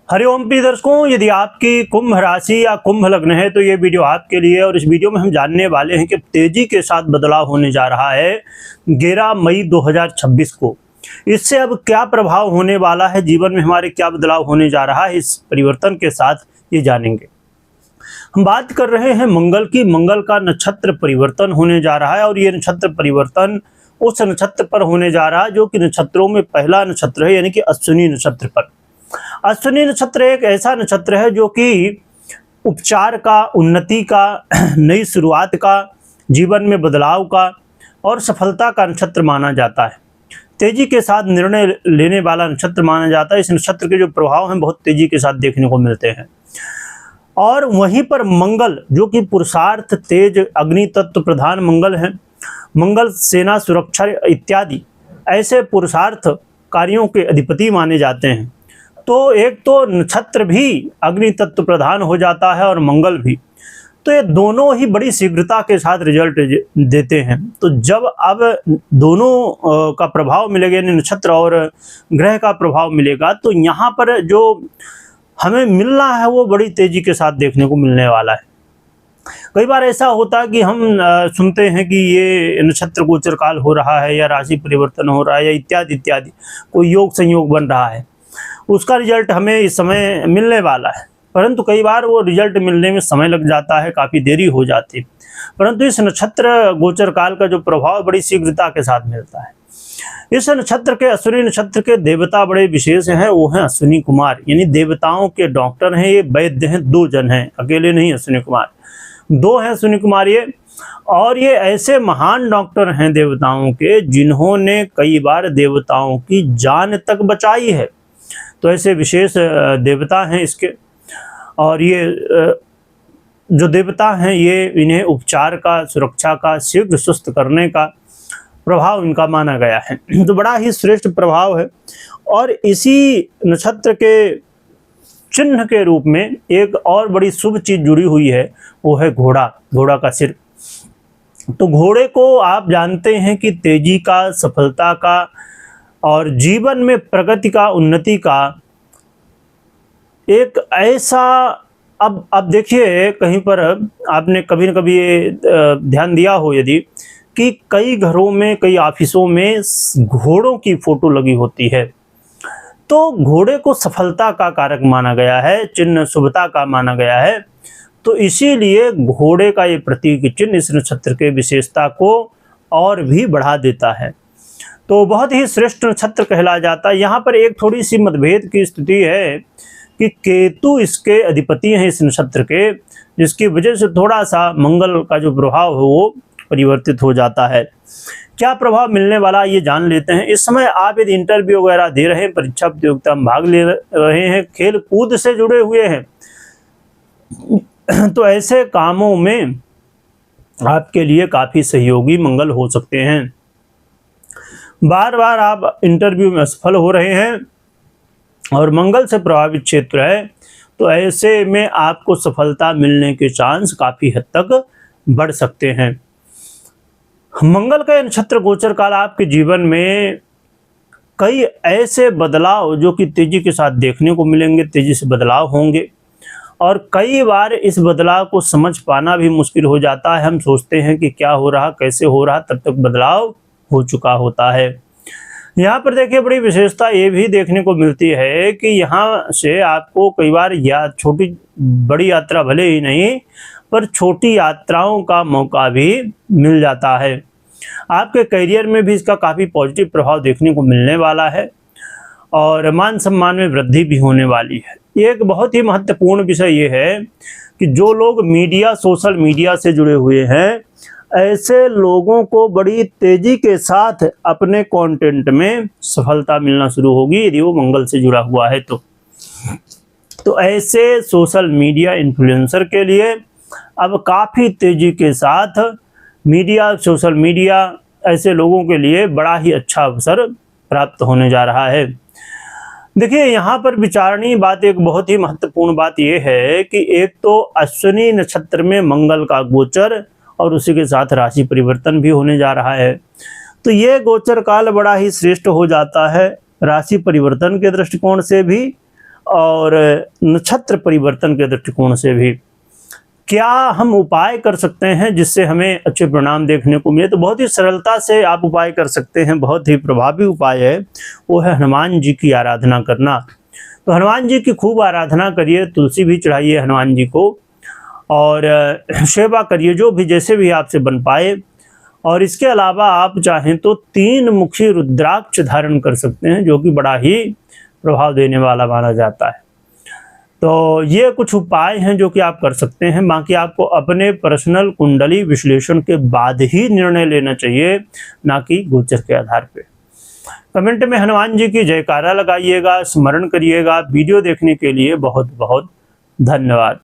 हरिओम प्रिय दर्शकों, यदि आपकी कुंभ राशि या कुंभ लग्न है तो ये वीडियो आपके लिए। और इस वीडियो में हम जानने वाले हैं कि तेजी के साथ बदलाव होने जा रहा है 11 मई 2026 को। इससे अब क्या प्रभाव होने वाला है, जीवन में हमारे क्या बदलाव होने जा रहा है, इस परिवर्तन के साथ ये जानेंगे। हम बात कर रहे हैं मंगल की। मंगल का नक्षत्र परिवर्तन होने जा रहा है और ये नक्षत्र परिवर्तन उस नक्षत्र पर होने जा रहा है जो कि नक्षत्रों में पहला नक्षत्र है, यानी कि अश्विनी नक्षत्र पर। अश्विनी नक्षत्र एक ऐसा नक्षत्र है जो कि उपचार का, उन्नति का, नई शुरुआत का, जीवन में बदलाव का और सफलता का नक्षत्र माना जाता है। तेजी के साथ निर्णय लेने वाला नक्षत्र माना जाता है। इस नक्षत्र के जो प्रभाव हैं बहुत तेजी के साथ देखने को मिलते हैं। और वहीं पर मंगल जो कि पुरुषार्थ, तेज, अग्नि तत्व प्रधान मंगल है। मंगल सेना, सुरक्षा इत्यादि ऐसे पुरुषार्थ कार्यों के अधिपति माने जाते हैं। तो एक तो नक्षत्र भी अग्नि तत्व प्रधान हो जाता है और मंगल भी, तो ये दोनों ही बड़ी शीघ्रता के साथ रिजल्ट देते हैं। तो जब अब दोनों का प्रभाव मिलेगा, यानी नक्षत्र और ग्रह का प्रभाव मिलेगा, तो यहाँ पर जो हमें मिलना है वो बड़ी तेजी के साथ देखने को मिलने वाला है। कई बार ऐसा होता है कि हम सुनते हैं कि ये नक्षत्र गोचर काल हो रहा है या राशि परिवर्तन हो रहा है या इत्यादि इत्यादि, कोई योग संयोग बन रहा है, उसका रिजल्ट हमें इस समय मिलने वाला है। परंतु कई बार वो रिजल्ट मिलने में समय लग जाता है, काफ़ी देरी हो जाती है। परंतु इस नक्षत्र गोचर काल का जो प्रभाव बड़ी शीघ्रता के साथ मिलता है। इस नक्षत्र के, अश्विनी नक्षत्र के देवता बड़े विशेष हैं, वो हैं अश्विनी कुमार, यानी देवताओं के डॉक्टर हैं। ये वैद्य हैं, 2 जन हैं, अकेले नहीं अश्विनी कुमार, 2 हैं अश्विनी कुमार ये। और ये ऐसे महान डॉक्टर हैं देवताओं के, जिन्होंने कई बार देवताओं की जान तक बचाई है। तो ऐसे विशेष देवता हैं इसके। और ये जो देवता हैं ये, इन्हें उपचार का, सुरक्षा का, शीघ्र सुस्त करने का प्रभाव इनका माना गया है। तो बड़ा ही श्रेष्ठ प्रभाव है। और इसी नक्षत्र के चिन्ह के रूप में एक और बड़ी शुभ चीज जुड़ी हुई है, वो है घोड़ा, घोड़ा का सिर। तो घोड़े को आप जानते हैं कि तेजी का, सफलता का और जीवन में प्रगति का, उन्नति का एक ऐसा, अब देखिए, कहीं पर आपने कभी न कभी ये ध्यान दिया हो यदि, कि कई घरों में, कई ऑफिसों में घोड़ों की फोटो लगी होती है। तो घोड़े को सफलता का कारक माना गया है, चिन्ह शुभता का माना गया है। तो इसीलिए घोड़े का ये प्रतीक चिन्ह इस नक्षत्र के विशेषता को और भी बढ़ा देता है। तो बहुत ही श्रेष्ठ नक्षत्र कहला जाता है। यहाँ पर एक थोड़ी सी मतभेद की स्थिति है कि केतु इसके अधिपति हैं इस नक्षत्र के, जिसकी वजह से थोड़ा सा मंगल का जो प्रभाव है वो परिवर्तित हो जाता है। क्या प्रभाव मिलने वाला ये जान लेते हैं। इस समय आप यदि इंटरव्यू वगैरह दे रहे हैं, परीक्षा प्रतियोगिता में भाग ले रहे हैं, खेल कूद से जुड़े हुए हैं, तो ऐसे कामों में आपके लिए काफ़ी सहयोगी मंगल हो सकते हैं। बार बार आप इंटरव्यू में असफल हो रहे हैं और मंगल से प्रभावित क्षेत्र है, तो ऐसे में आपको सफलता मिलने के चांस काफ़ी हद तक बढ़ सकते हैं। मंगल का नक्षत्र गोचर काल आपके जीवन में कई ऐसे बदलाव जो कि तेजी के साथ देखने को मिलेंगे, तेजी से बदलाव होंगे। और कई बार इस बदलाव को समझ पाना भी मुश्किल हो जाता है। हम सोचते हैं कि क्या हो रहा, कैसे हो रहा, तब तक बदलाव हो चुका होता है। यहाँ पर देखिए, बड़ी विशेषता ये भी देखने को मिलती है कि यहाँ से आपको कई बार छोटी बड़ी यात्रा भले ही नहीं, पर छोटी यात्राओं का मौका भी मिल जाता है। आपके करियर में भी इसका काफ़ी पॉजिटिव प्रभाव देखने को मिलने वाला है और मान सम्मान में वृद्धि भी होने वाली है। एक बहुत ही महत्वपूर्ण विषय ये है कि जो लोग मीडिया, सोशल मीडिया से जुड़े हुए हैं, ऐसे लोगों को बड़ी तेजी के साथ अपने कंटेंट में सफलता मिलना शुरू होगी यदि वो मंगल से जुड़ा हुआ है। तो ऐसे सोशल मीडिया इन्फ्लुएंसर के लिए अब काफ़ी तेजी के साथ मीडिया, सोशल मीडिया ऐसे लोगों के लिए बड़ा ही अच्छा अवसर प्राप्त होने जा रहा है। देखिए, यहाँ पर विचारणीय बात, एक बहुत ही महत्वपूर्ण बात यह है कि एक तो अश्विनी नक्षत्र में मंगल का गोचर और उसी के साथ राशि परिवर्तन भी होने जा रहा है। तो ये गोचर काल बड़ा ही श्रेष्ठ हो जाता है राशि परिवर्तन के दृष्टिकोण से भी और नक्षत्र परिवर्तन के दृष्टिकोण से भी क्या हम उपाय कर सकते हैं जिससे हमें अच्छे परिणाम देखने को मिले। तो बहुत ही सरलता से आप उपाय कर सकते हैं, बहुत ही प्रभावी उपाय है, वो है हनुमान जी की आराधना करना। तो हनुमान जी की खूब आराधना करिए, तुलसी भी चढ़ाइए हनुमान जी को और सेवा करिए जो भी जैसे भी आपसे बन पाए। और इसके अलावा आप चाहें तो 3 मुखी रुद्राक्ष धारण कर सकते हैं, जो कि बड़ा ही प्रभाव देने वाला माना जाता है। तो ये कुछ उपाय हैं जो कि आप कर सकते हैं। बाकी आपको अपने पर्सनल कुंडली विश्लेषण के बाद ही निर्णय लेना चाहिए, ना कि गोचर के आधार पे। कमेंट में हनुमान जी की जयकारा लगाइएगा, स्मरण करिएगा। वीडियो देखने के लिए बहुत बहुत धन्यवाद।